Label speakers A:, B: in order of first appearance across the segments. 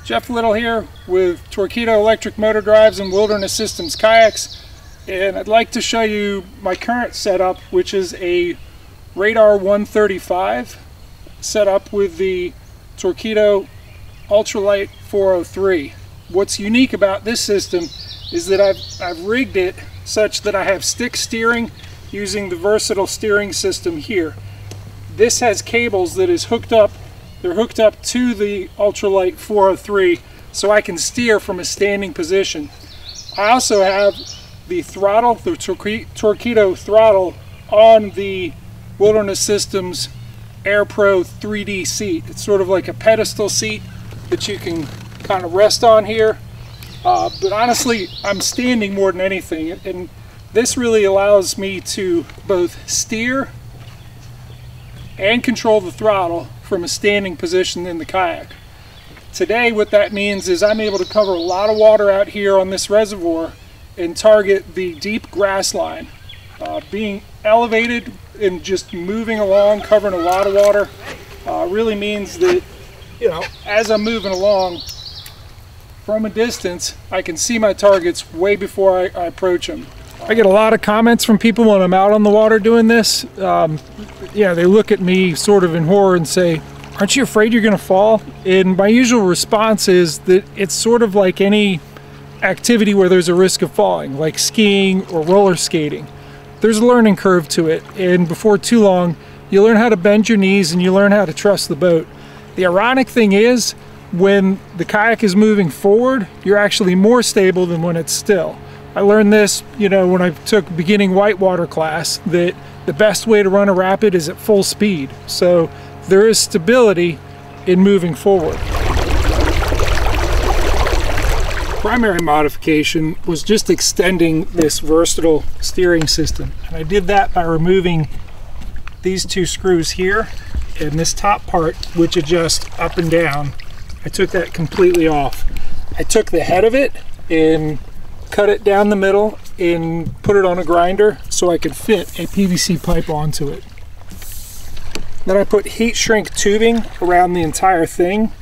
A: Jeff Little here with Torqeedo Electric Motor Drives and Wilderness Systems Kayaks, and I'd like to show you my current setup, which is a Radar 135 setup with the Torqeedo Ultralight 403. What's unique about this system is that I've rigged it such that I have stick steering using the versatile steering system here. This has cables that is hooked up. They're hooked up to the Ultralight 403 so I can steer from a standing position. I also have the throttle, the Torqeedo throttle on the Wilderness Systems Air Pro 3D seat. It's sort of like a pedestal seat that you can kind of rest on here. But honestly, I'm standing more than anything, and this really allows me to both steer and control the throttle from a standing position in the kayak. Today what that means is I'm able to cover a lot of water out here on this reservoir and target the deep grass line. Being elevated and just moving along, covering a lot of water, really means that, you know, as I'm moving along from a distance, I can see my targets way before I approach them. I get a lot of comments from people when I'm out on the water doing this. Yeah, they look at me sort of in horror and say, "Aren't you afraid you're going to fall?" And my usual response is that it's sort of like any activity where there's a risk of falling, like skiing or roller skating. There's a learning curve to it, and before too long, you learn how to bend your knees and you learn how to trust the boat. The ironic thing is, when the kayak is moving forward, you're actually more stable than when it's still. I learned this, you know, when I took beginning whitewater class, that the best way to run a rapid is at full speed. So there is stability in moving forward. Primary modification was just extending this versatile steering system. And I did that by removing these two screws here and this top part, which adjusts up and down. I took that completely off. I took the head of it and cut it down the middle and put it on a grinder so I could fit a PVC pipe onto it. Then I put heat shrink tubing around the entire thing,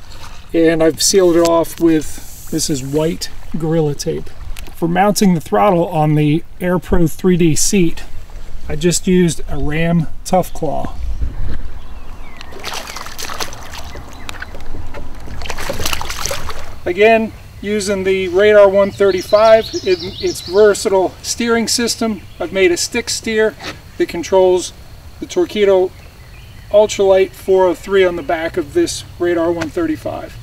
A: and I've sealed it off with, this is white Gorilla Tape. For mounting the throttle on the Air Pro 3D seat, I just used a Ram Tough Claw. Again, using the Radar 135 in its versatile steering system, I've made a stick steer that controls the Torqeedo Ultralight 403 on the back of this Radar 135.